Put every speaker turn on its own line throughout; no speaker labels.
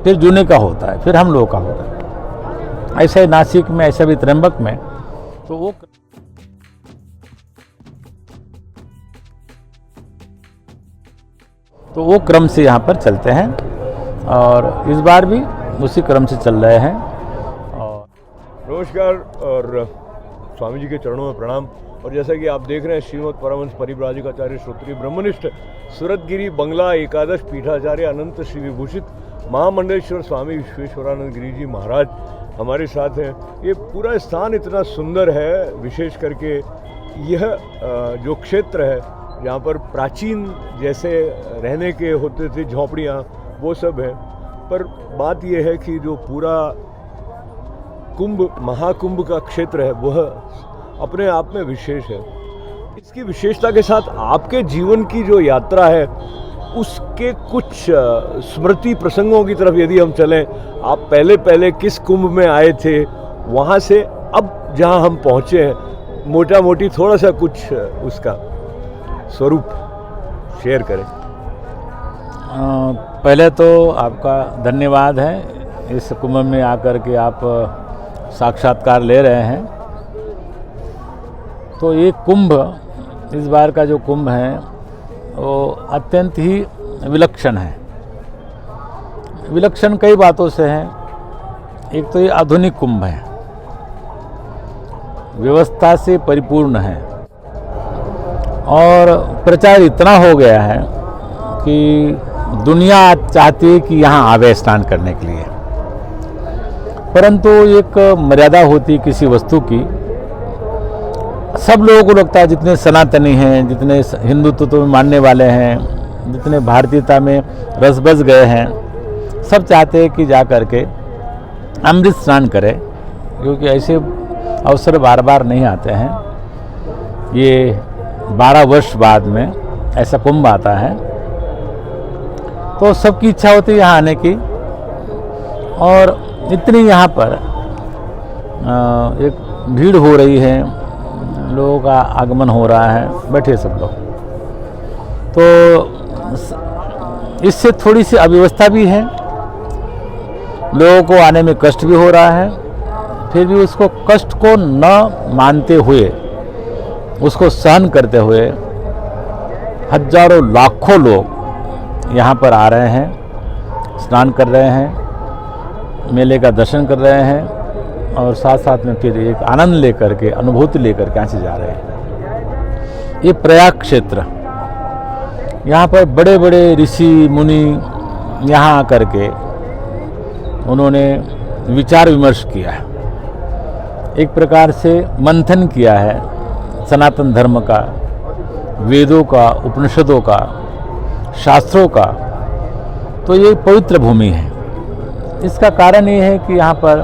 फिर जूने का होता है, फिर हम लोगों का होता है। ऐसा ही नासिक में, ऐसा भी त्र्यंबक में। तो वो क्रम से यहाँ पर चलते हैं और इस बार भी उसी क्रम से चल रहे हैं। और
नमस्कार और स्वामी जी के चरणों में प्रणाम। और जैसा कि आप देख रहे हैं, श्रीमद् परमहंस परिव्राजकाचार्य श्रोत्रिय ब्रह्मनिष्ठ सुरतगिरी बंगला एकादश पीठाचार्य अनंत श्री विभूषित महामंडलेश्वर स्वामी विश्वेश्वरानंद गिरी जी महाराज हमारे साथ हैं। ये पूरा स्थान इतना सुंदर है, विशेष करके यह जो क्षेत्र है जहाँ पर प्राचीन जैसे रहने के होते थे झोंपड़ियाँ, वो सब है। पर बात यह है कि जो पूरा कुंभ महाकुंभ का क्षेत्र है वह अपने आप में विशेष है। इसकी विशेषता के साथ आपके जीवन की जो यात्रा है उसके कुछ स्मृति प्रसंगों की तरफ यदि हम चलें, आप पहले किस कुंभ में आए थे, वहाँ से अब जहाँ हम पहुँचे हैं, मोटा मोटी थोड़ा सा कुछ उसका स्वरूप शेयर करें।
पहले तो आपका धन्यवाद है, इस कुंभ में आकर के आप साक्षात्कार ले रहे हैं। तो ये कुंभ, इस बार का जो कुंभ है वो अत्यंत ही विलक्षण है। विलक्षण कई बातों से है। एक तो ये आधुनिक कुंभ है, व्यवस्था से परिपूर्ण है और प्रचार इतना हो गया है कि दुनिया चाहती है कि यहाँ आवे स्नान करने के लिए। परंतु एक मर्यादा होती किसी वस्तु की। सब लोगों को लगता है, जितने सनातनी हैं, जितने हिंदुत्व में मानने वाले हैं, जितने भारतीयता में रस बस गए हैं, सब चाहते हैं कि जा कर के अमृत स्नान करें, क्योंकि ऐसे अवसर बार बार नहीं आते हैं। ये 12 वर्ष बाद में ऐसा कुंभ आता है, तो सबकी इच्छा होती है यहाँ आने की। और इतनी यहाँ पर एक भीड़ हो रही है, लोगों का आगमन हो रहा है, बैठे सब लोग। तो इससे थोड़ी सी अव्यवस्था भी है, लोगों को आने में कष्ट भी हो रहा है। फिर भी उसको कष्ट को न मानते हुए, उसको सहन करते हुए हजारों लाखों लोग यहाँ पर आ रहे हैं, स्नान कर रहे हैं, मेले का दर्शन कर रहे हैं और साथ साथ में फिर एक आनंद लेकर के, अनुभूति लेकर के यहाँ से जा रहे हैं। ये प्रयाग क्षेत्र, यहाँ पर बड़े बड़े ऋषि मुनि यहाँ आकर के उन्होंने विचार विमर्श किया है, एक प्रकार से मंथन किया है सनातन धर्म का, वेदों का, उपनिषदों का, शास्त्रों का। तो ये पवित्र भूमि है। इसका कारण ये है कि यहाँ पर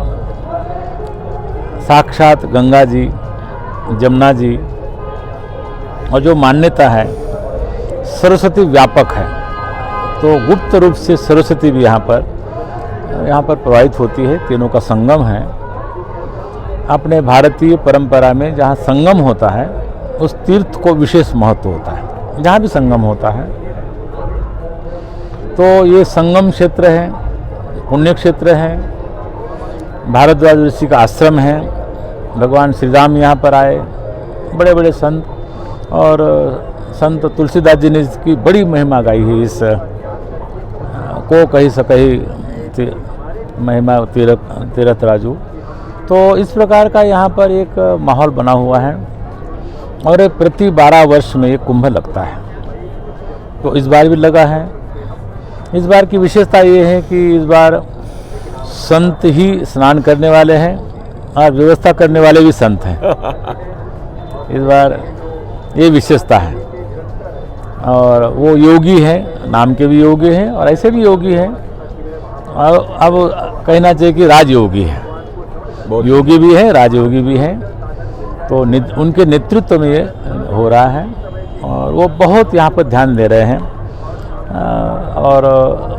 साक्षात गंगा जी, जमुना जी, और जो मान्यता है सरस्वती व्यापक है, तो गुप्त रूप से सरस्वती भी यहाँ पर प्रवाहित होती है। तीनों का संगम है। अपने भारतीय परंपरा में जहाँ संगम होता है उस तीर्थ को विशेष महत्व होता है, जहाँ भी संगम होता है। तो ये संगम क्षेत्र है, पुण्य क्षेत्र है। भारद्वाज ऋषि का आश्रम है। भगवान श्री राम यहाँ पर आए, बड़े बड़े संत, और संत तुलसीदास जी ने इसकी बड़ी महिमा गाई है। इस को कही सकही महिमा तीरथ राजू। तो इस प्रकार का यहाँ पर एक माहौल बना हुआ है और प्रति 12 वर्ष में एक कुंभ लगता है। तो इस बार भी लगा है। इस बार की विशेषता ये है कि इस बार संत ही स्नान करने वाले हैं और व्यवस्था करने वाले भी संत हैं। इस बार ये विशेषता है। और वो योगी हैं, नाम के भी योगी हैं और ऐसे भी योगी हैं। और अब कहना चाहिए कि राजयोगी है, योगी भी है, राजयोगी भी हैं। तो उनके नेतृत्व में ये हो रहा है और वो बहुत यहाँ पर ध्यान दे रहे हैं और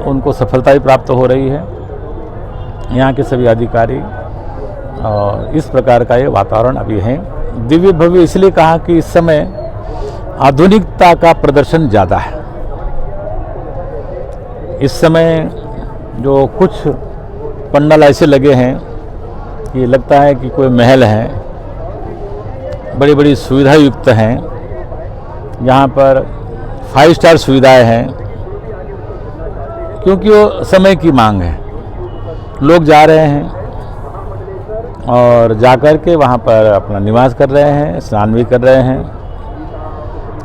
उनको सफलता भी प्राप्त हो रही है, यहाँ के सभी अधिकारी। और इस प्रकार का ये वातावरण अभी है। दिव्य भव्य इसलिए कहा कि इस समय आधुनिकता का प्रदर्शन ज़्यादा है। इस समय जो कुछ पंडाल ऐसे लगे हैं कि लगता है कि कोई महल है, बड़ी बड़ी सुविधा युक्त हैं, यहाँ पर 5 स्टार सुविधाएं हैं, क्योंकि वो समय की मांग है। लोग जा रहे हैं और जाकर के वहाँ पर अपना निवास कर रहे हैं, स्नान भी कर रहे हैं।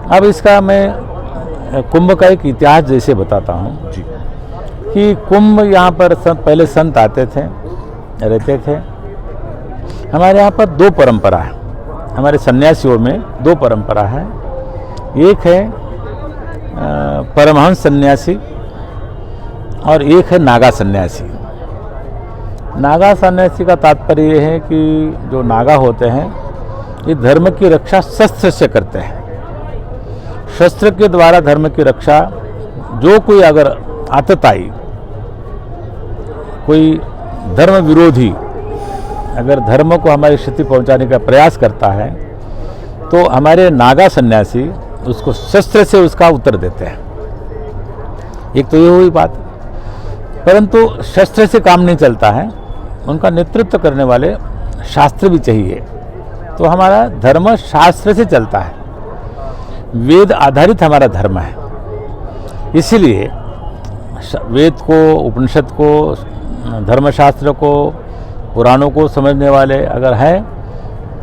अब इसका मैं कुंभ का एक इतिहास जैसे बताता हूँ
जी।
कि कुंभ यहाँ पर पहले संत आते थे, रहते थे। हमारे यहाँ पर 2 परंपरा है, हमारे सन्यासियों में 2 परंपरा है। एक है परमहंस सन्यासी और एक है नागा सन्यासी। नागा सन्यासी का तात्पर्य ये है कि जो नागा होते हैं ये धर्म की रक्षा शस्त्र से करते हैं। शस्त्र के द्वारा धर्म की रक्षा, जो कोई अगर आतताई, कोई धर्म विरोधी अगर धर्म को हमारी क्षति पहुंचाने का प्रयास करता है तो हमारे नागा सन्यासी उसको शस्त्र से उसका उत्तर देते हैं। एक तो ये हुई बात, परंतु शस्त्र से काम नहीं चलता है, उनका नेतृत्व करने वाले शास्त्र भी चाहिए। तो हमारा धर्म शास्त्र से चलता है, वेद आधारित हमारा धर्म है। इसीलिए वेद को, उपनिषद को, धर्मशास्त्र को, पुराणों को समझने वाले अगर हैं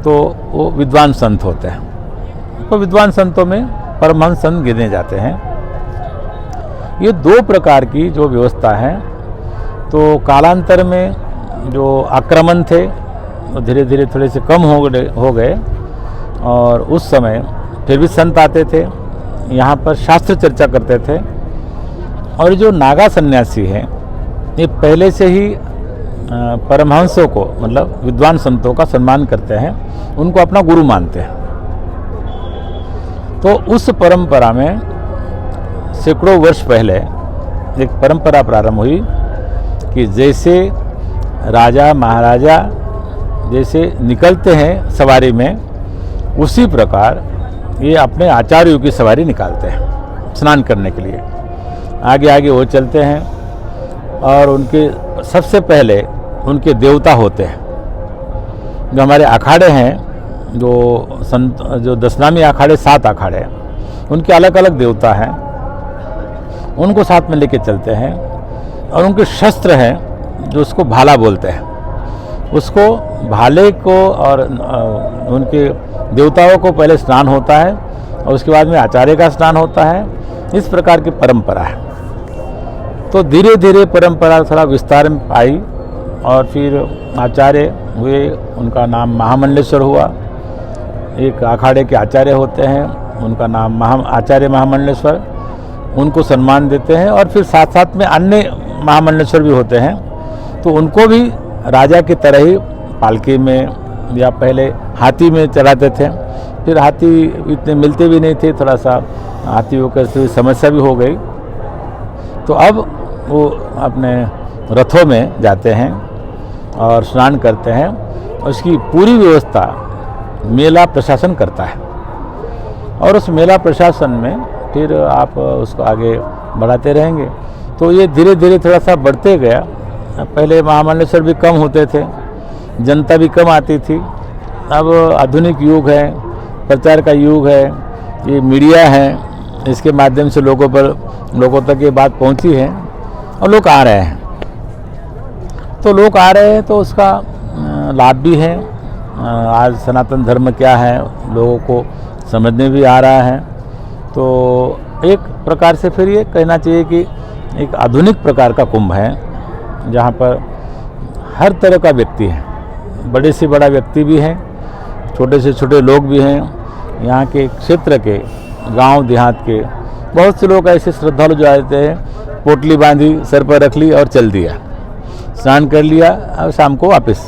तो वो विद्वान संत होते हैं। तो विद्वान संतों में परमहंस संत गिने जाते हैं। ये 2 प्रकार की जो व्यवस्था है, तो कालांतर में जो आक्रमण थे वो धीरे धीरे थोड़े से कम हो गए और उस समय फिर भी संत आते थे, यहाँ पर शास्त्र चर्चा करते थे। और जो नागा सन्यासी हैं ये पहले से ही परमहंसों को, मतलब विद्वान संतों का सम्मान करते हैं, उनको अपना गुरु मानते हैं। तो उस परंपरा में सैकड़ों वर्ष पहले एक परंपरा प्रारंभ हुई कि जैसे राजा महाराजा जैसे निकलते हैं सवारी में, उसी प्रकार ये अपने आचार्यों की सवारी निकालते हैं स्नान करने के लिए। आगे आगे वो चलते हैं और उनके सबसे पहले उनके देवता होते हैं। जो हमारे अखाड़े हैं, जो 10 नामी अखाड़े, 7 अखाड़े, उनके अलग अलग देवता हैं, उनको साथ में लेके चलते हैं। और उनके शस्त्र हैं जो उसको भाला बोलते हैं, उसको भाले को और उनके देवताओं को पहले स्नान होता है और उसके बाद में आचार्य का स्नान होता है। इस प्रकार की परंपरा है। तो धीरे धीरे परंपरा थोड़ा विस्तार में आई और फिर आचार्य हुए, उनका नाम महामंडलेश्वर हुआ। एक अखाड़े के आचार्य होते हैं, उनका नाम आचार्य महामंडलेश्वर, उनको सम्मान देते हैं। और फिर साथ साथ में अन्य महामंडलेश्वर भी होते हैं, तो उनको भी राजा की तरह ही पालकी में या पहले हाथी में चलाते थे। फिर हाथी इतने मिलते भी नहीं थे, थोड़ा सा हाथियों की समस्या भी हो गई, तो अब वो अपने रथों में जाते हैं और स्नान करते हैं। उसकी पूरी व्यवस्था मेला प्रशासन करता है और उस मेला प्रशासन में फिर आप उसको आगे बढ़ाते रहेंगे। तो ये धीरे धीरे थोड़ा सा बढ़ते गया। पहले महामंडलेश्वर भी कम होते थे, जनता भी कम आती थी। अब आधुनिक युग है, प्रचार का युग है, ये मीडिया है, इसके माध्यम से लोगों तक ये बात पहुंची है और लोग आ रहे हैं। तो लोग आ रहे हैं तो उसका लाभ भी है। आज सनातन धर्म क्या है लोगों को समझने भी आ रहा है। तो एक प्रकार से फिर ये कहना चाहिए कि एक आधुनिक प्रकार का कुंभ है, जहाँ पर हर तरह का व्यक्ति है, बड़े से बड़ा व्यक्ति भी है, छोटे से छोटे लोग भी हैं। यहाँ के क्षेत्र के, गांव देहात के बहुत से लोग ऐसे श्रद्धालु जो आते हैं, पोटली बांधी, सर पर रख ली और चल दिया, स्नान कर लिया और शाम को वापस।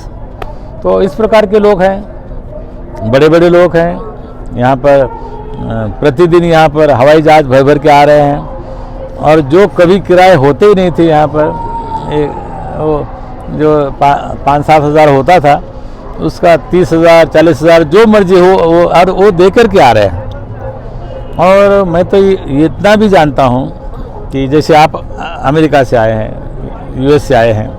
तो इस प्रकार के लोग हैं, बड़े बड़े लोग हैं। यहाँ पर प्रतिदिन यहाँ पर हवाई जहाज भर भर के आ रहे हैं। और जो कभी किराए होते ही नहीं थे यहाँ पर, जो 5-7 हज़ार होता था, उसका 30,000 40,000 जो मर्जी हो वो दे कर के आ रहे हैं। और मैं तो ये इतना भी जानता हूँ कि जैसे आप अमेरिका से आए हैं, यूएस से आए हैं।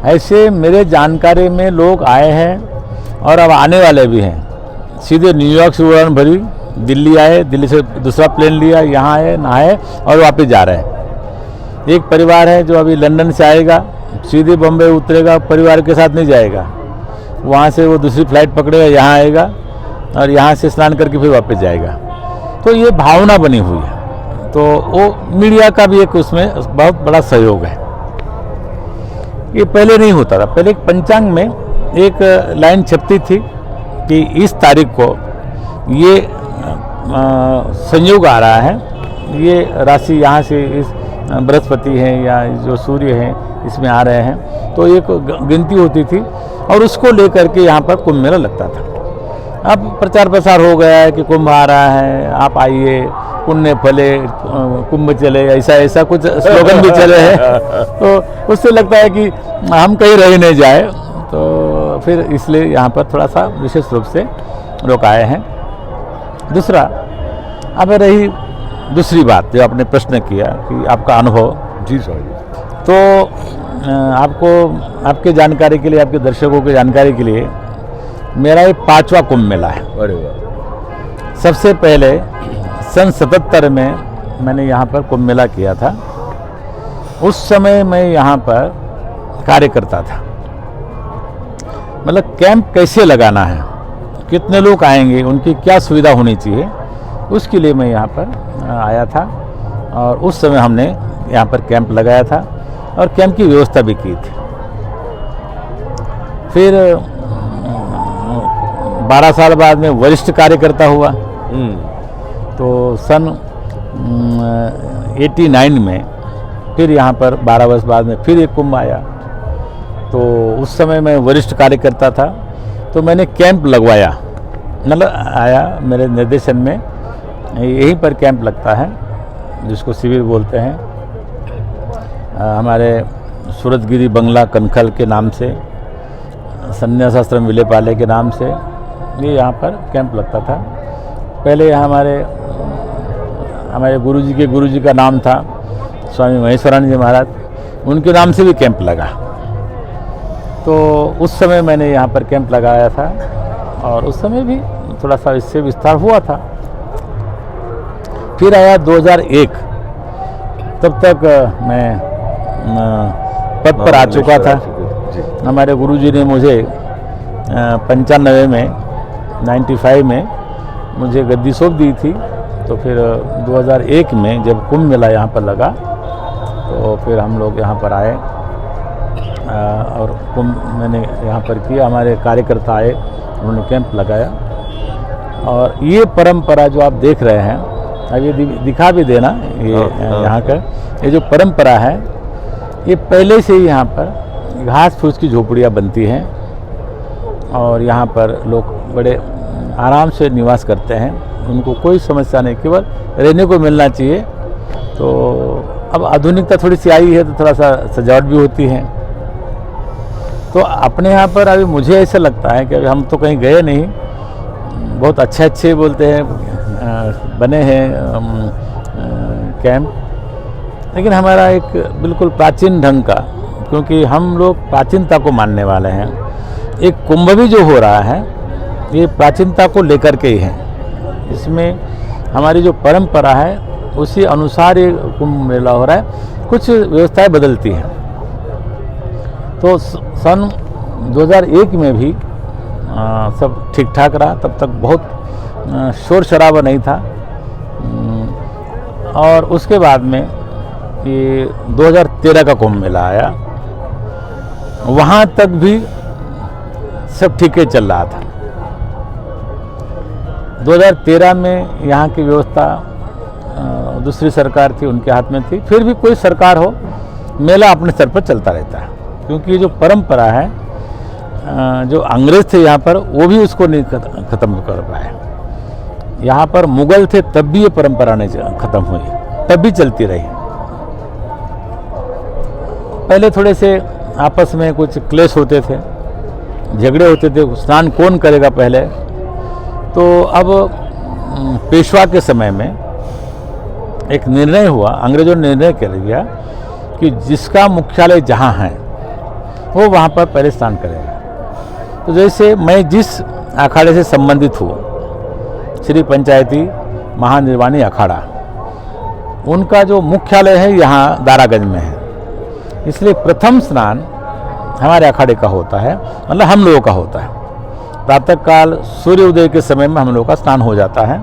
ऐसे मेरे जानकारी में लोग आए हैं और अब आने वाले भी हैं। सीधे न्यूयॉर्क से उड़ान भरी, दिल्ली आए, दिल्ली से दूसरा प्लेन लिया, यहाँ आए, नहाए और वापस जा रहे हैं। एक परिवार है जो अभी लंदन से आएगा, सीधे बम्बई उतरेगा, परिवार के साथ नहीं जाएगा, वहाँ से वो दूसरी फ्लाइट पकड़ेगा, यहाँ आएगा और यहाँ से स्नान करके फिर वापस जाएगा। तो ये भावना बनी हुई है। तो वो मीडिया का भी एक उसमें बहुत बड़ा सहयोग है। ये पहले नहीं होता था। पहले एक पंचांग में एक लाइन छपती थी कि इस तारीख को ये संयोग आ रहा है, ये राशि यहाँ से इस बृहस्पति है या जो सूर्य है इसमें आ रहे हैं, तो एक गिनती होती थी और उसको लेकर के यहाँ पर कुंभ मेला लगता था। अब प्रचार प्रसार हो गया है कि कुंभ आ रहा है, आप आइए, पुण्य फले कुंभ चले, ऐसा ऐसा कुछ स्लोगन भी चले हैं। तो उससे लगता है कि हम कहीं रह नहीं जाए, तो फिर इसलिए यहाँ पर थोड़ा सा विशेष रूप से लोग आए हैं। दूसरा, अब रही दूसरी बात जो आपने प्रश्न किया कि आपका अनुभव।
जी सर।
तो आपको, आपके जानकारी के लिए, आपके दर्शकों की जानकारी के लिए, मेरा ये 5वां कुंभ मेला है।
अरे वाह।
सबसे पहले सन 77 में मैंने यहाँ पर कुंभ मेला किया था। उस समय मैं यहाँ पर कार्य करता था, मतलब कैंप कैसे लगाना है, कितने लोग आएंगे, उनकी क्या सुविधा होनी चाहिए, उसके लिए मैं यहाँ पर आया था। और उस समय हमने यहाँ पर कैंप लगाया था और कैंप की व्यवस्था भी की थी। फिर 12 साल बाद में वरिष्ठ कार्यकर्ता हुआ। तो सन 89 में फिर यहाँ पर 12 वर्ष बाद में फिर एक कुंभ आया। तो उस समय मैं वरिष्ठ कार्यकर्ता था, तो मैंने कैंप लगवाया, मतलब आया मेरे निर्देशन में, यहीं पर कैंप लगता है जिसको शिविर बोलते हैं। हमारे सूरतगिरी बंगला कनखल के नाम से, संन्यासाश्रम विलेपाले के नाम से ये यहाँ पर कैंप लगता था। पहले यहाँ हमारे गुरुजी का नाम था स्वामी महेश्वरानंद जी महाराज, उनके नाम से भी कैंप लगा। तो उस समय मैंने यहाँ पर कैंप लगाया था और उस समय भी थोड़ा सा इससे विस्तार हुआ था। फिर आया 2001, तब तक मैं पद पर आ चुका था। हमारे गुरुजी ने मुझे 95 में 95 में मुझे गद्दी सौंप दी थी। तो फिर 2001 में जब कुंभ मेला यहाँ पर लगा, तो फिर हम लोग यहाँ पर आए और कुंभ मैंने यहाँ पर किया। हमारे कार्यकर्ता आए, उन्होंने कैंप लगाया। और ये परंपरा जो आप देख रहे हैं, अब ये दिखा भी देना, ये यहाँ का ये जो परंपरा है, ये पहले से ही यहाँ पर घास फूस की झोपड़ियाँ बनती हैं और यहाँ पर लोग बड़े आराम से निवास करते हैं। उनको कोई समस्या नहीं, केवल रहने को मिलना चाहिए। तो अब आधुनिकता थोड़ी सी आई है, तो थोड़ा सा सजावट भी होती है। तो अपने यहाँ पर अभी मुझे ऐसा लगता है कि अभी हम तो कहीं गए नहीं, बहुत अच्छे बोलते हैं बने हैं कैंप, लेकिन हमारा एक बिल्कुल प्राचीन ढंग का, क्योंकि हम लोग प्राचीनता को मानने वाले हैं। एक कुंभ भी जो हो रहा है, ये प्राचीनता को लेकर के ही है। इसमें हमारी जो परंपरा है उसी अनुसार ये कुंभ मेला हो रहा है, कुछ व्यवस्थाएं बदलती हैं। तो सन 2001 में भी सब ठीक ठाक रहा, तब तक बहुत शोर शराबा नहीं था। और उसके बाद में ये 2013 का कुंभ मेला आया, वहाँ तक भी सब ठीक ही चल रहा था। 2013 में यहाँ की व्यवस्था दूसरी सरकार थी, उनके हाथ में थी। फिर भी कोई सरकार हो, मेला अपने स्तर पर चलता रहता है, क्योंकि ये जो परंपरा है, जो अंग्रेज थे यहाँ पर, वो भी उसको नहीं खत्म कर पाए। यहाँ पर मुगल थे, तब भी ये परंपरा नहीं खत्म हुई, तब भी चलती रही। पहले थोड़े से आपस में कुछ क्लेश होते थे, झगड़े होते थे, स्नान कौन करेगा पहले। तो अब पेशवा के समय में एक निर्णय हुआ, अंग्रेजों ने निर्णय कर लिया कि जिसका मुख्यालय जहाँ है वो वहाँ पर पहले स्नान करेगा। तो जैसे मैं जिस अखाड़े से संबंधित हूँ, श्री पंचायती महानिर्वाणी अखाड़ा, उनका जो मुख्यालय है यहाँ दारागंज में है, इसलिए प्रथम स्नान हमारे अखाड़े का होता है, मतलब हम लोगों का होता है। प्रातःकाल सूर्योदय के समय में हम लोगों का स्नान हो जाता है,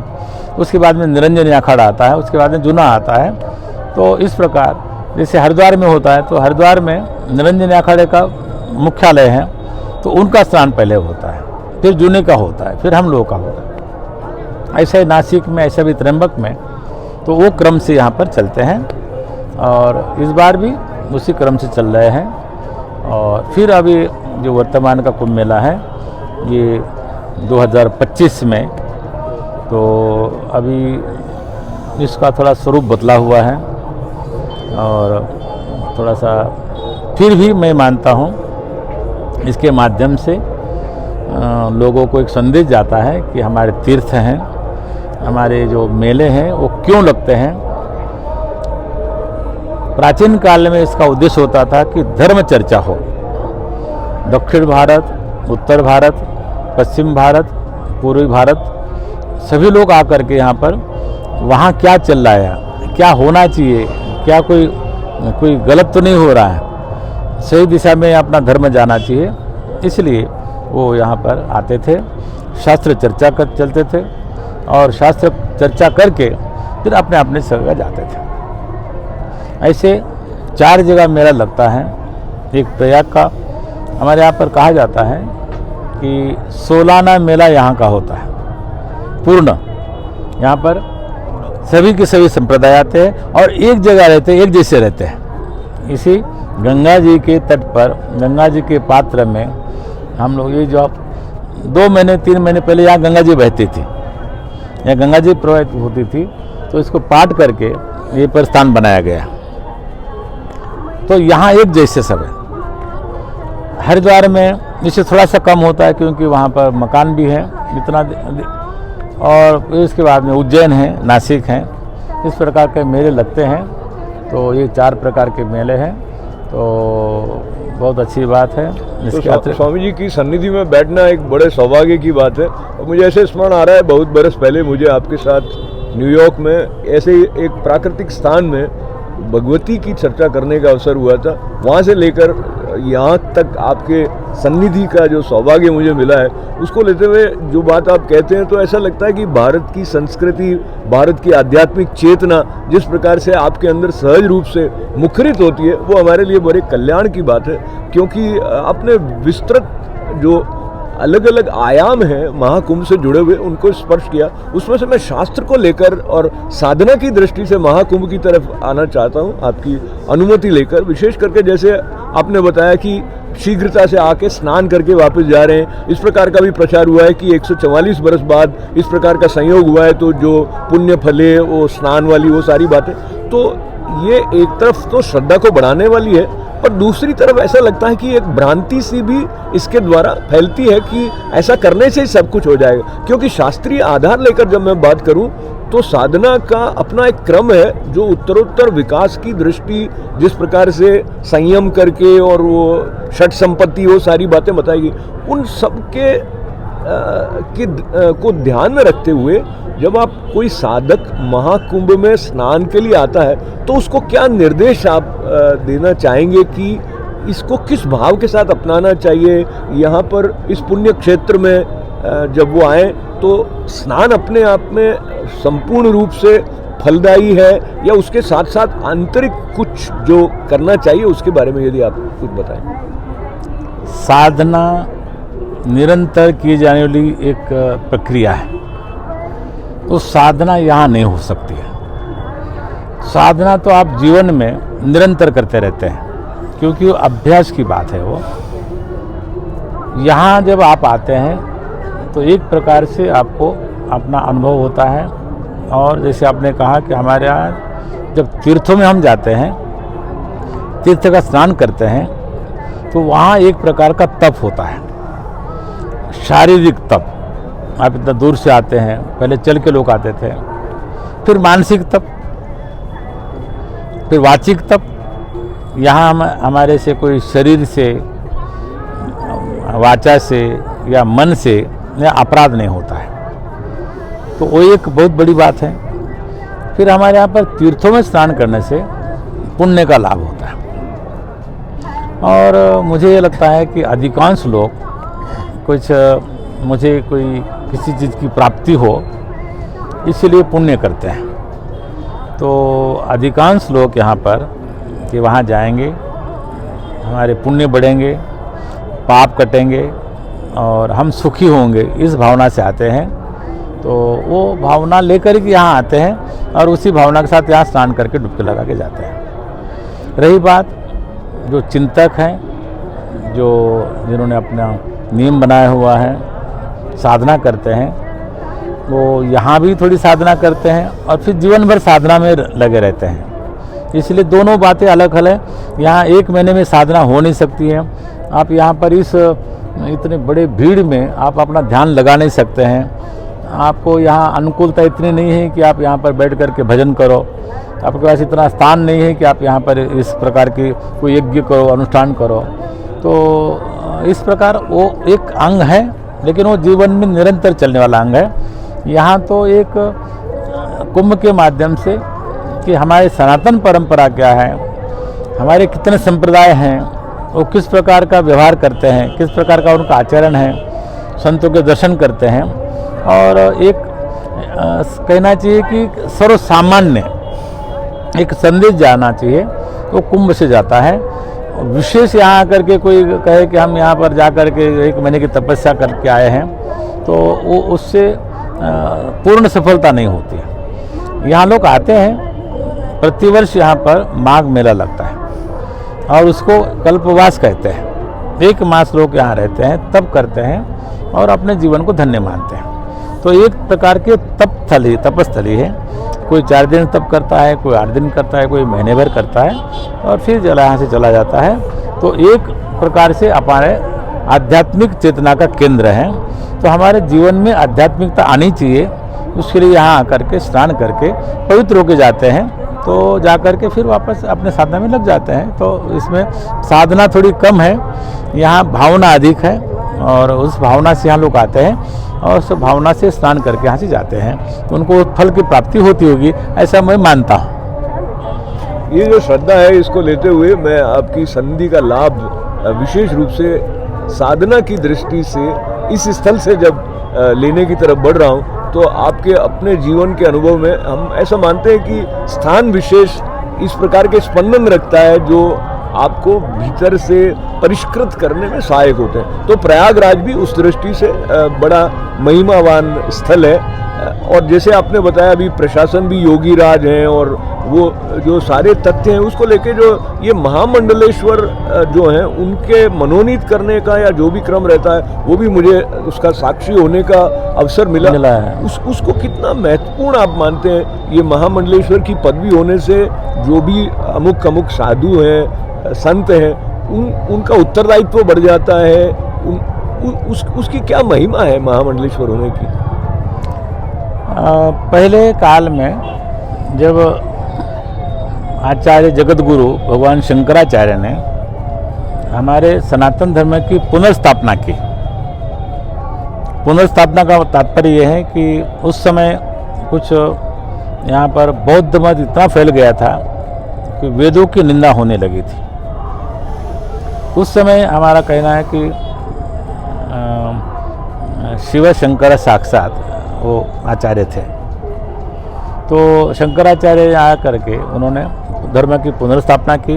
उसके बाद में निरंजनी अखाड़ा आता है, उसके बाद में जूना आता है। तो इस प्रकार जैसे हरिद्वार में होता है, तो हरिद्वार में निरंजनी अखाड़े का मुख्यालय है, तो उनका स्नान पहले होता है, फिर जूने का होता है, फिर हम लोगों का होता है। ऐसे नासिक में, ऐसे भी त्र्यंबक में, तो वो क्रम से यहाँ पर चलते हैं और इस बार भी उसी क्रम से चल रहे हैं। और फिर अभी जो वर्तमान का कुंभ मेला है ये 2025 में, तो अभी इसका थोड़ा स्वरूप बदला हुआ है और थोड़ा सा फिर भी मैं मानता हूँ इसके माध्यम से लोगों को एक संदेश जाता है कि हमारे तीर्थ हैं, हमारे जो मेले हैं वो क्यों लगते हैं। प्राचीन काल में इसका उद्देश्य होता था कि धर्म चर्चा हो। दक्षिण भारत, उत्तर भारत, पश्चिम भारत, पूर्वी भारत, सभी लोग आकर के यहाँ पर वहाँ क्या चल रहा है, क्या होना चाहिए, क्या कोई गलत तो नहीं हो रहा है, सही दिशा में अपना धर्म जाना चाहिए, इसलिए वो यहाँ पर आते थे, शास्त्र चर्चा कर चलते थे और शास्त्र चर्चा करके फिर अपने अपने जगह जाते थे। ऐसे 4 जगह मेला लगता है। एक प्रयाग का, हमारे यहाँ पर कहा जाता है कि 16आना मेला यहाँ का होता है पूर्ण। यहाँ पर सभी के सभी संप्रदाय आते हैं और एक जगह रहते हैं, एक जैसे रहते हैं। इसी गंगा जी के तट पर, गंगा जी के पात्र में हम लोग, ये जो 2 महीने 3 महीने पहले यहाँ गंगा जी बहती थी, यहाँ गंगा जी प्रवाहित होती थी, तो इसको पाट करके ये पर स्थान बनाया गया। तो यहाँ एक जैसे सब है। हरिद्वार में इससे थोड़ा सा कम होता है क्योंकि वहाँ पर मकान भी है इतना, और इसके बाद में उज्जैन है, नासिक हैं, इस प्रकार के मेले लगते हैं। तो ये 4 प्रकार के मेले हैं, तो बहुत अच्छी बात है।
तो स्वामी जी की सन्निधि में बैठना एक बड़े सौभाग्य की बात है। और मुझे ऐसे स्मरण आ रहा है, बहुत बरस पहले मुझे आपके साथ न्यूयॉर्क में ऐसे एक प्राकृतिक स्थान में भगवती की चर्चा करने का अवसर हुआ था। वहाँ से लेकर यहाँ तक आपके सन्निधि का जो सौभाग्य मुझे मिला है, उसको लेते हुए जो बात आप कहते हैं, तो ऐसा लगता है कि भारत की संस्कृति, भारत की आध्यात्मिक चेतना जिस प्रकार से आपके अंदर सहज रूप से मुखरित होती है, वो हमारे लिए बड़े कल्याण की बात है। क्योंकि आपने विस्तृत जो अलग अलग आयाम हैं महाकुंभ से जुड़े हुए, उनको स्पर्श किया। उसमें से मैं शास्त्र को लेकर और साधना की दृष्टि से महाकुंभ की तरफ आना चाहता हूं, आपकी अनुमति लेकर। विशेष करके जैसे आपने बताया कि शीघ्रता से आके स्नान करके वापस जा रहे हैं, इस प्रकार का भी प्रचार हुआ है कि 144 बरस बाद इस प्रकार का संयोग हुआ है, तो जो पुण्य फले, वो स्नान वाली वो सारी बातें, तो ये एक तरफ तो श्रद्धा को बढ़ाने वाली है, पर दूसरी तरफ ऐसा लगता है कि एक भ्रांति सी भी इसके द्वारा फैलती है कि ऐसा करने से ही सब कुछ हो जाएगा। क्योंकि शास्त्रीय आधार लेकर जब मैं बात करूं, तो साधना का अपना एक क्रम है जो उत्तरोत्तर विकास की दृष्टि, जिस प्रकार से संयम करके और वो षट संपत्ति, वो सारी बातें बताएगी, उन सब के को ध्यान में रखते हुए जब आप कोई साधक महाकुंभ में स्नान के लिए आता है, तो उसको क्या निर्देश आप देना चाहेंगे कि इसको किस भाव के साथ अपनाना चाहिए? यहाँ पर इस पुण्य क्षेत्र में जब वो आए, तो स्नान अपने आप में संपूर्ण रूप से फलदायी है, या उसके साथ साथ आंतरिक कुछ जो करना चाहिए उसके बारे में यदि आप कुछ बताएं।
साधना निरंतर की जाने वाली एक प्रक्रिया है, तो साधना यहाँ नहीं हो सकती है। साधना तो आप जीवन में निरंतर करते रहते हैं, क्योंकि वो अभ्यास की बात है। वो यहाँ जब आप आते हैं तो एक प्रकार से आपको अपना अनुभव होता है। और जैसे आपने कहा कि हमारे यहाँ जब तीर्थों में हम जाते हैं, तीर्थ का स्नान करते हैं, तो वहाँ एक प्रकार का तप होता है, शारीरिक तप। आप इतना दूर से आते हैं, पहले चल के लोग आते थे, फिर मानसिक तप, फिर वाचिक तप, यहाँ हमारे से कोई शरीर से, वाचा से या मन से या अपराध नहीं होता है, तो वो एक बहुत बड़ी बात है। फिर हमारे यहाँ पर तीर्थों में स्नान करने से पुण्य का लाभ होता है, और मुझे ये लगता है कि अधिकांश लोग मुझे कोई किसी चीज़ की प्राप्ति हो इसलिए पुण्य करते हैं। तो अधिकांश लोग यहाँ पर कि वहाँ जाएंगे, हमारे पुण्य बढ़ेंगे, पाप कटेंगे और हम सुखी होंगे, इस भावना से आते हैं। तो वो भावना लेकर के यहाँ आते हैं और उसी भावना के साथ यहाँ स्नान करके डुबकी लगा के जाते हैं। रही बात जो चिंतक हैं, जिन्होंने अपना नियम बनाया हुआ है, साधना करते हैं, वो यहाँ भी थोड़ी साधना करते हैं और फिर जीवन भर साधना में लगे रहते हैं। इसलिए दोनों बातें अलग अलग हैं। यहाँ एक महीने में साधना हो नहीं सकती है। आप यहाँ पर इतने बड़े भीड़ में आप अपना ध्यान लगा नहीं सकते हैं। आपको यहाँ अनुकूलता इतनी नहीं है कि आप यहाँ पर बैठ कर के भजन करो। आपके पास इतना स्थान नहीं है कि आप यहाँ पर इस प्रकार की कोई यज्ञ करो, अनुष्ठान करो। तो इस प्रकार वो एक अंग है, लेकिन वो जीवन में निरंतर चलने वाला अंग है। यहाँ तो एक कुंभ के माध्यम से कि हमारे सनातन परंपरा क्या है, हमारे कितने संप्रदाय हैं, वो किस प्रकार का व्यवहार करते हैं, किस प्रकार का उनका आचरण है, संतों के दर्शन करते हैं। और एक कहना चाहिए कि सर्वसामान्य एक संदेश जाना चाहिए, वो कुंभ से जाता है। विशेष यहाँ आकर के कोई कहे कि हम यहाँ पर जा कर के 1 महीने की तपस्या करके आए हैं, तो वो उससे पूर्ण सफलता नहीं होती है। यहाँ लोग आते हैं, प्रतिवर्ष यहाँ पर माघ मेला लगता है और उसको कल्पवास कहते हैं। 1 मास लोग यहाँ रहते हैं, तप करते हैं और अपने जीवन को धन्य मानते हैं। तो एक प्रकार के तपस्थली है। कोई 4 दिन तप करता है, कोई 8 दिन करता है, कोई महीने भर करता है और फिर यहाँ से चला जाता है। तो एक प्रकार से हमारे आध्यात्मिक चेतना का केंद्र है। तो हमारे जीवन में आध्यात्मिकता आनी चाहिए, उसके लिए यहाँ आकर के स्नान करके पवित्र होके जाते हैं। तो जा कर के फिर वापस अपने साधना में लग जाते हैं। तो इसमें साधना थोड़ी कम है, यहाँ भावना अधिक है और उस भावना से यहाँ लोग आते हैं और उस भावना से स्नान करके यहाँ से जाते हैं, तो उनको फल की प्राप्ति होती होगी, ऐसा मैं मानता हूँ।
ये जो श्रद्धा है, इसको लेते हुए मैं आपकी संधि का लाभ विशेष रूप से साधना की दृष्टि से इस स्थल से जब लेने की तरफ बढ़ रहा हूँ, तो आपके अपने जीवन के अनुभव में हम ऐसा मानते हैं कि स्थान विशेष इस प्रकार के स्पंदन रखता है जो आपको भीतर से परिष्कृत करने में सहायक होते हैं। तो प्रयागराज भी उस दृष्टि से बड़ा महिमावान स्थल है। और जैसे आपने बताया, अभी प्रशासन भी योगी राज हैं और वो जो सारे तथ्य हैं उसको लेके जो ये महामंडलेश्वर जो हैं उनके मनोनीत करने का या जो भी क्रम रहता है, वो भी मुझे उसका साक्षी होने का अवसर मिला है। उसको कितना महत्वपूर्ण आप मानते हैं? ये महामंडलेश्वर की पदवी होने से जो भी अमुक साधु हैं, संत हैं, उनका उत्तरदायित्व बढ़ जाता है। उसकी क्या महिमा है महामंडलेश्वर होने की?
पहले काल में जब आचार्य जगतगुरु भगवान शंकराचार्य ने हमारे सनातन धर्म की पुनर्स्थापना की, पुनर्स्थापना का तात्पर्य यह है कि उस समय कुछ यहाँ पर बौद्ध मत इतना फैल गया था कि वेदों की निंदा होने लगी थी। उस समय हमारा कहना है कि शिव शंकर साक्षात वो आचार्य थे। तो शंकराचार्य आ करके उन्होंने धर्म की पुनर्स्थापना की,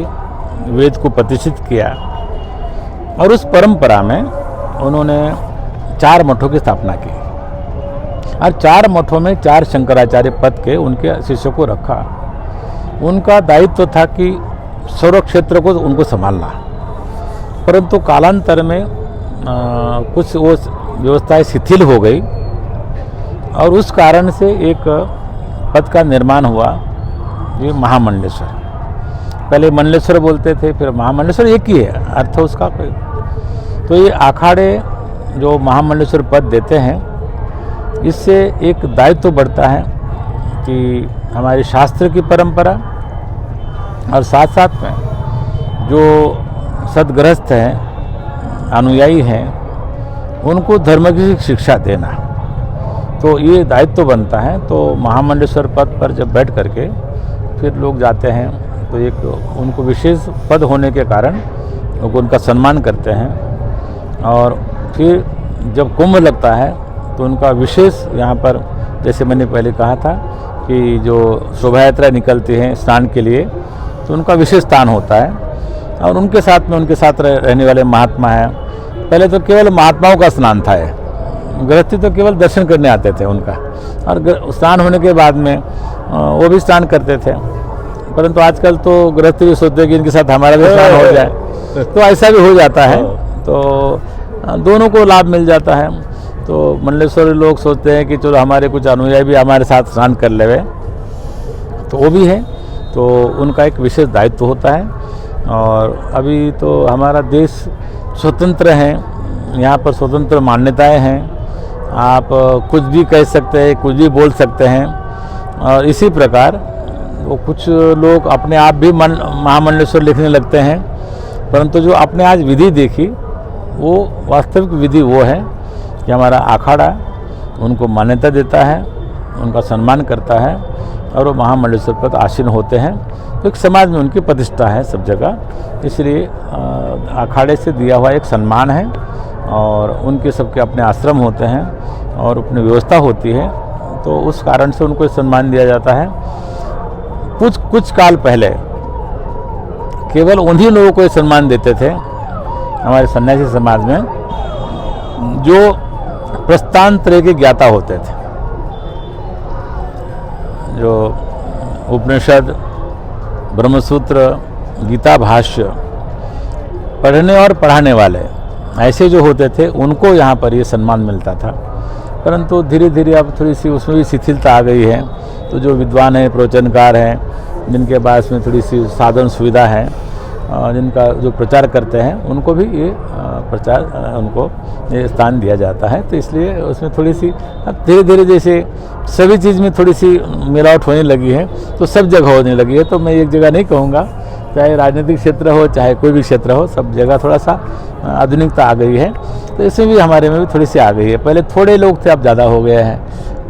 वेद को प्रतिष्ठित किया और उस परंपरा में उन्होंने 4 मठों की स्थापना की और 4 मठों में 4 शंकराचार्य पद के उनके शिष्यों को रखा। उनका दायित्व था कि सर्व क्षेत्र को उनको संभालना, परंतु कालांतर में कुछ वो व्यवस्थाएं शिथिल हो गई और उस कारण से एक पद का निर्माण हुआ, ये महामंडलेश्वर। पहले मंडलेश्वर बोलते थे, फिर महामंडलेश्वर एक ही है अर्थ उसका कोई। तो ये अखाड़े जो महामंडलेश्वर पद देते हैं, इससे एक दायित्व बढ़ता है कि हमारे शास्त्र की परंपरा और साथ साथ में जो सदगृहस्थ हैं, अनुयायी हैं, उनको धर्म की शिक्षा देना, तो ये दायित्व बनता है। तो महामंडलेश्वर पद पर जब बैठ करके फिर लोग जाते हैं तो एक उनको विशेष पद होने के कारण लोग उनका सम्मान करते हैं। और फिर जब कुंभ लगता है तो उनका विशेष यहाँ पर, जैसे मैंने पहले कहा था कि जो शोभा यात्रा निकलती है स्नान के लिए, तो उनका विशेष स्थान होता है। और उनके साथ में उनके साथ रहने वाले महात्मा हैं। पहले तो केवल महात्माओं का स्नान था, गृहस्थी तो केवल दर्शन करने आते थे उनका, और स्नान होने के बाद में वो भी स्नान करते थे। परंतु आजकल तो गृहस्थी भी सोचते हैं कि इनके साथ हमारा भी स्नान हो जाए, तो ऐसा भी हो जाता है, तो दोनों को लाभ मिल जाता है। तो मंडलेश्वरी लोग सोचते हैं कि चलो हमारे कुछ अनुयायी भी हमारे साथ स्नान कर लेवे, तो वो भी है, तो उनका एक विशेष दायित्व होता है। और अभी तो हमारा देश स्वतंत्र है, यहाँ पर स्वतंत्र मान्यताएं हैं, आप कुछ भी कह सकते हैं, कुछ भी बोल सकते हैं। और इसी प्रकार वो कुछ लोग अपने आप भी महामंडलेश्वर लिखने लगते हैं, परंतु जो आपने आज विधि देखी वो वास्तविक विधि वो है कि हमारा अखाड़ा उनको मान्यता देता है, उनका सम्मान करता है, और वो महामंडलेश्वर पर आसीन होते हैं। तो एक समाज में उनकी प्रतिष्ठा है सब जगह, इसलिए अखाड़े से दिया हुआ एक सम्मान है। और उनके सबके अपने आश्रम होते हैं और अपनी व्यवस्था होती है, तो उस कारण से उनको सम्मान दिया जाता है। कुछ काल पहले केवल उन्हीं लोगों को सम्मान देते थे हमारे सन्यासी समाज में जो प्रस्थान त्रय के ज्ञाता होते थे, जो उपनिषद, ब्रह्मसूत्र, गीता भाष्य पढ़ने और पढ़ाने वाले ऐसे जो होते थे, उनको यहाँ पर ये सम्मान मिलता था। परंतु धीरे धीरे अब थोड़ी सी उसमें भी शिथिलता आ गई है। तो जो विद्वान हैं, प्रवचनकार हैं, जिनके पास में थोड़ी सी साधन सुविधा है, जिनका जो प्रचार करते हैं, उनको भी ये प्रचार उनको ये स्थान दिया जाता है। तो इसलिए उसमें थोड़ी सी अब धीरे धीरे जैसे सभी चीज़ में थोड़ी सी मिलावट होने लगी है, तो सब जगह होने लगी है। तो मैं एक जगह नहीं कहूँगा, चाहे राजनीतिक क्षेत्र हो, चाहे कोई भी क्षेत्र हो, सब जगह थोड़ा सा आधुनिकता आ गई है। तो इसमें भी हमारे में भी थोड़ी सी आ गई है। पहले थोड़े लोग थे, अब ज़्यादा हो गए हैं,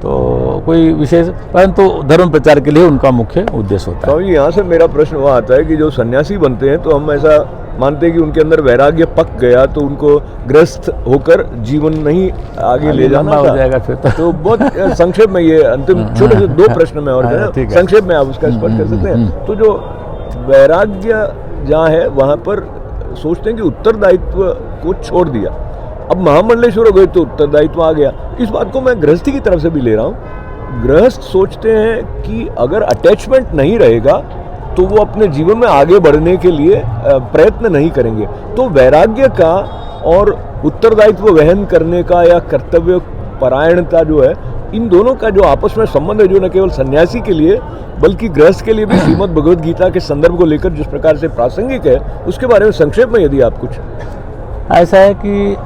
तो कोई विशेष, परंतु धर्म प्रचार के लिए उनका मुख्य उद्देश्य होता है।
स्वामी जी, यहाँ से मेरा प्रश्न वह आता है कि जो सन्यासी बनते हैं तो हम ऐसा मानते हैं कि उनके अंदर वैराग्य पक गया, तो उनको ग्रस्त होकर जीवन नहीं आगे ले जाना
हो जाएगा फिर
तो बहुत संक्षेप में ये अंतिम छोटे से 2 प्रश्न में और संक्षेप में आप उसका स्पष्ट कर सकते हैं। तो जो वैराग्य जहाँ है वहाँ पर सोचते हैं कि उत्तरदायित्व को छोड़ दिया, अब महामंडलेश्वर हो गए तो उत्तरदायित्व आ गया। इस बात को मैं गृहस्थी की तरफ से भी ले रहा हूँ। गृहस्थ सोचते हैं कि अगर अटैचमेंट नहीं रहेगा तो वो अपने जीवन में आगे बढ़ने के लिए प्रयत्न नहीं करेंगे। तो वैराग्य का और उत्तरदायित्व वहन करने का या कर्तव्य परायणता जो है, इन दोनों का जो आपस में संबंध है, जो न केवल सन्यासी के लिए बल्कि गृहस्थ के लिए भी श्रीमद् भगवद गीता के संदर्भ को लेकर जिस प्रकार से प्रासंगिक है, उसके बारे में संक्षेप में यदि आप कुछ।
ऐसा है कि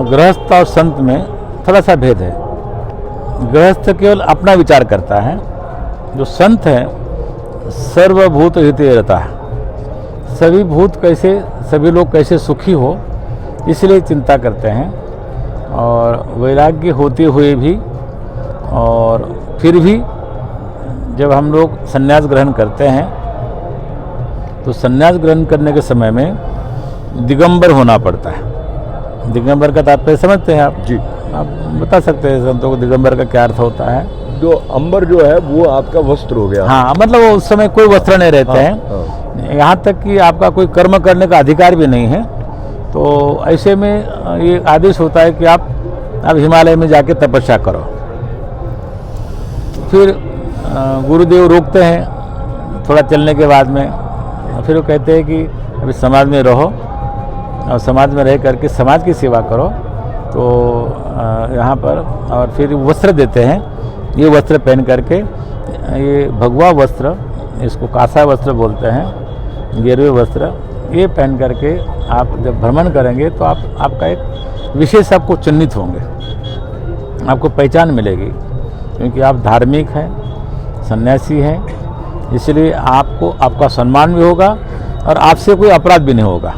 गृहस्थ और संत में थोड़ा सा भेद है। गृहस्थ केवल अपना विचार करता है, जो संत है सर्वभूत हिते रहता है, सभी भूत कैसे, सभी लोग कैसे सुखी हो, इसलिए चिंता करते हैं। और वैराग्य होते हुए भी और फिर भी जब हम लोग संन्यास ग्रहण करते हैं तो संन्यास ग्रहण करने के समय में दिगंबर होना पड़ता है। दिगंबर का तात्पर्य समझते हैं आप?
जी,
आप बता सकते हैं संतों को दिगंबर का क्या अर्थ होता है?
जो अंबर जो है वो आपका वस्त्र हो गया।
हाँ, मतलब वो उस समय कोई वस्त्र नहीं रहते हैं, यहाँ तक कि आपका कोई कर्म करने का अधिकार भी नहीं है। तो ऐसे में ये आदेश होता है कि आप हिमालय में जाके तपस्या करो। फिर गुरुदेव रोकते हैं थोड़ा चलने के बाद में, फिर वो कहते हैं कि अभी समाज में रहो और समाज में रह करके समाज की सेवा करो। तो यहाँ पर और फिर वस्त्र देते हैं, ये वस्त्र पहन करके, ये भगवा वस्त्र, इसको कासा वस्त्र बोलते हैं, गेरुए वस्त्र, ये पहन करके आप जब भ्रमण करेंगे तो आपका एक विशेष आपको चिन्हित होंगे, आपको पहचान मिलेगी, क्योंकि आप धार्मिक हैं, सन्यासी हैं, इसलिए आपको आपका सम्मान भी होगा और आपसे कोई अपराध भी नहीं होगा।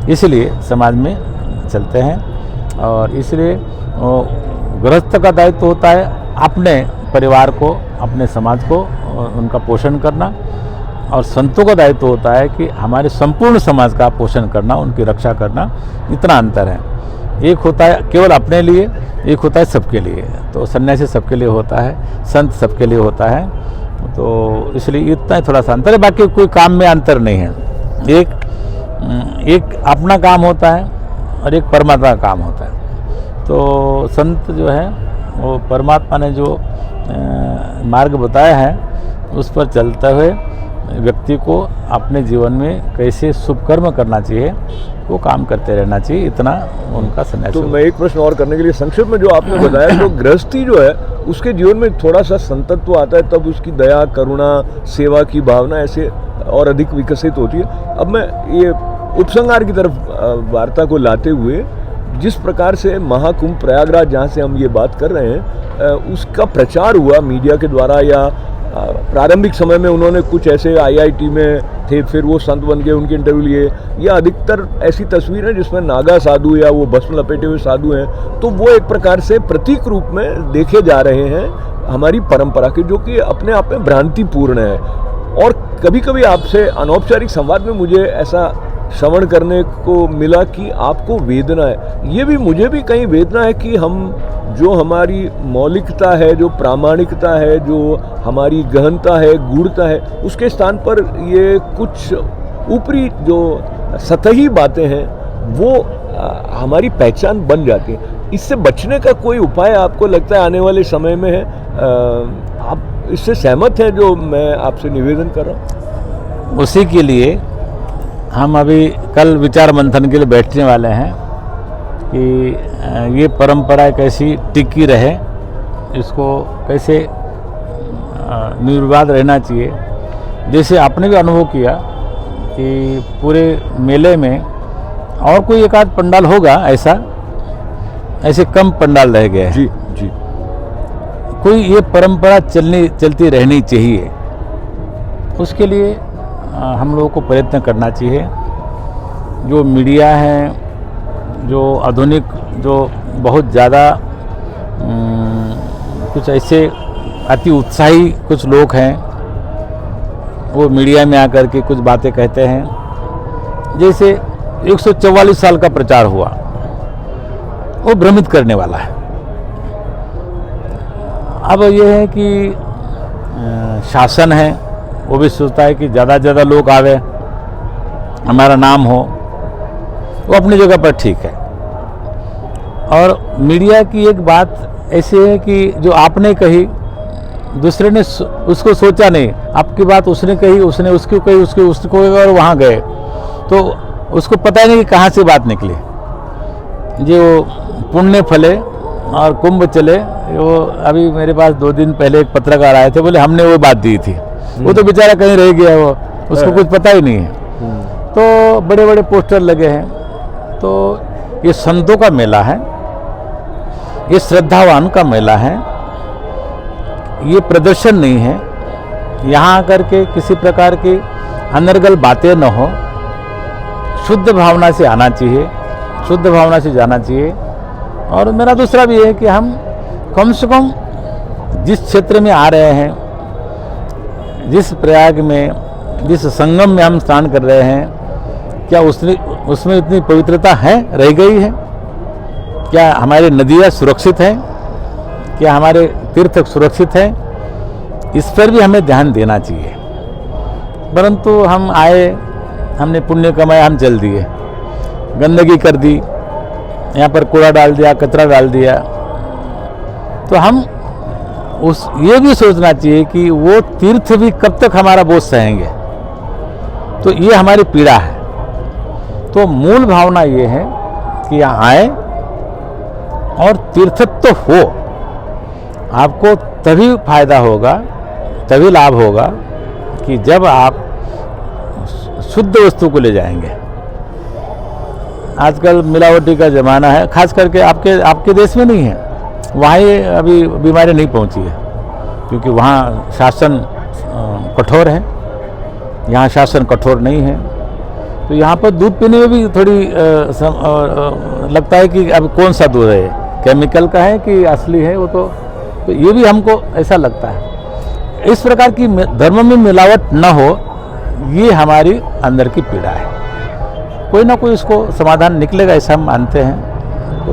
इसलिए समाज में चलते हैं और इसलिए गृहस्थ का दायित्व होता है अपने परिवार को, अपने समाज को उनका पोषण करना, और संतों का दायित्व होता है कि हमारे संपूर्ण समाज का पोषण करना, उनकी रक्षा करना। इतना अंतर है। एक होता है केवल अपने लिए, एक होता है सबके लिए। तो सन्यासी सबके लिए होता है, संत सबके लिए होता है। तो इसलिए इतना ही थोड़ा सा अंतर है, बाकी कोई काम में अंतर नहीं है। एक अपना काम होता है और एक परमात्मा का काम होता है। तो संत जो है वो परमात्मा ने जो मार्ग बताया है उस पर चलते हुए व्यक्ति को अपने जीवन में कैसे शुभ कर्म करना चाहिए वो काम करते रहना चाहिए। इतना उनका संन्यास।
तो मैं एक प्रश्न और करने के लिए, संक्षेप में जो आपने बताया, तो गृहस्थी जो है उसके जीवन में थोड़ा सा संतत्व आता है, तब उसकी दया, करुणा, सेवा की भावना ऐसे और अधिक विकसित होती है। अब मैं ये उपसंहार की तरफ वार्ता को लाते हुए, जिस प्रकार से महाकुंभ प्रयागराज, जहाँ से हम ये बात कर रहे हैं, उसका प्रचार हुआ मीडिया के द्वारा, या प्रारंभिक समय में उन्होंने कुछ ऐसे IIT में थे, फिर वो संत बन गए, उनके इंटरव्यू लिए, या अधिकतर ऐसी तस्वीरें जिसमें नागा साधु या वो भस्म लपेटे हुए साधु हैं, तो वो एक प्रकार से प्रतीक रूप में देखे जा रहे हैं हमारी परंपरा के, जो कि अपने आप में भ्रांतिपूर्ण है। और कभी कभी आपसे अनौपचारिक संवाद में मुझे ऐसा श्रवण करने को मिला कि आपको वेदना है। ये भी, मुझे भी कहीं वेदना है कि हम जो हमारी मौलिकता है, जो प्रामाणिकता है, जो हमारी गहनता है, गूढ़ता है, उसके स्थान पर ये कुछ ऊपरी जो सतही बातें हैं वो हमारी पहचान बन जाती हैं। इससे बचने का कोई उपाय आपको लगता है आने वाले समय में है? आप इससे सहमत हैं जो मैं आपसे निवेदन कर रहा हूँ?
उसी के लिए हम अभी कल विचार मंथन के लिए बैठने वाले हैं कि ये परंपरा कैसी टिकी रहे, इसको कैसे निर्विवाद रहना चाहिए। जैसे आपने भी अनुभव किया कि पूरे मेले में और कोई एक आध पंडाल होगा ऐसे कम पंडाल रह गए।
जी जी।
कोई ये परंपरा चलती रहनी चाहिए, उसके लिए हम लोगों को प्रयत्न करना चाहिए। जो मीडिया है, जो आधुनिक, जो बहुत ज़्यादा कुछ ऐसे अति उत्साही कुछ लोग हैं, वो मीडिया में आकर के कुछ बातें कहते हैं। जैसे 144 साल का प्रचार हुआ, वो भ्रमित करने वाला है। अब ये है कि शासन है, वो भी सोचता है कि ज़्यादा से ज़्यादा लोग आवे, हमारा नाम हो, वो अपनी जगह पर ठीक है। और मीडिया की एक बात ऐसी है कि जो आपने कही, दूसरे ने उसको सोचा नहीं, आपकी बात उसने कही, उसने उसको कही, उसको और वहाँ गए, तो उसको पता ही नहीं कि कहाँ से बात निकली। जो पुण्य फले और कुंभ चले। वो अभी मेरे पास 2 दिन पहले एक पत्रकार आए थे, बोले हमने वो बात दी थी। वो तो बेचारा कहीं रह गया, वो उसको कुछ पता ही नहीं है। तो बड़े बड़े पोस्टर लगे हैं। तो ये संतों का मेला है, ये श्रद्धावान का मेला है, ये प्रदर्शन नहीं है। यहाँ आकर के किसी प्रकार की अनर्गल बातें न हो, शुद्ध भावना से आना चाहिए, शुद्ध भावना से जाना चाहिए। और मेरा दूसरा भी है कि हम कम से कम जिस क्षेत्र में आ रहे हैं, जिस प्रयाग में, जिस संगम में हम स्नान कर रहे हैं, क्या उसमें इतनी पवित्रता है, रह गई है? क्या हमारी नदियाँ सुरक्षित हैं? क्या हमारे तीर्थ सुरक्षित हैं? इस पर भी हमें ध्यान देना चाहिए। परंतु हम आए, हमने पुण्य कमाया, हम चल दिए, गंदगी कर दी, यहाँ पर कूड़ा डाल दिया, कचरा डाल दिया। तो हम ये भी सोचना चाहिए कि वो तीर्थ भी कब तक हमारा बोझ सहेंगे। तो ये हमारी पीड़ा है। तो मूल भावना ये है कि यहाँ आए और तीर्थत्व हो। आपको तभी फायदा होगा, तभी लाभ होगा कि जब आप शुद्ध वस्तु को ले जाएंगे। आजकल मिलावटी का ज़माना है, खास करके आपके देश में नहीं है, वहाँ ये अभी बीमारी नहीं पहुँची है, क्योंकि वहाँ शासन कठोर है। यहाँ शासन कठोर नहीं है। तो यहाँ पर दूध पीने में भी थोड़ी लगता है कि अब कौन सा दूध है, केमिकल का है कि असली है, वो तो ये भी हमको ऐसा लगता है। इस प्रकार की धर्म में मिलावट न हो, ये हमारी अंदर की पीड़ा है। कोई ना कोई इसको समाधान निकलेगा, ऐसा हम मानते हैं।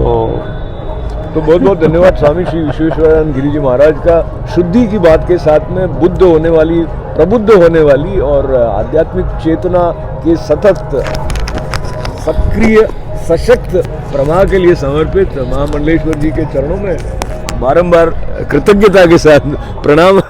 तो बहुत बहुत धन्यवाद स्वामी श्री विश्वेश्वरानंद गिरी जी महाराज का, शुद्धि की बात के साथ में बुद्ध होने वाली, प्रबुद्ध होने वाली और आध्यात्मिक चेतना के सतत सक्रिय सशक्त प्रवाह के लिए समर्पित महामंडलेश्वर जी के चरणों में बारंबार कृतज्ञता के साथ प्रणाम।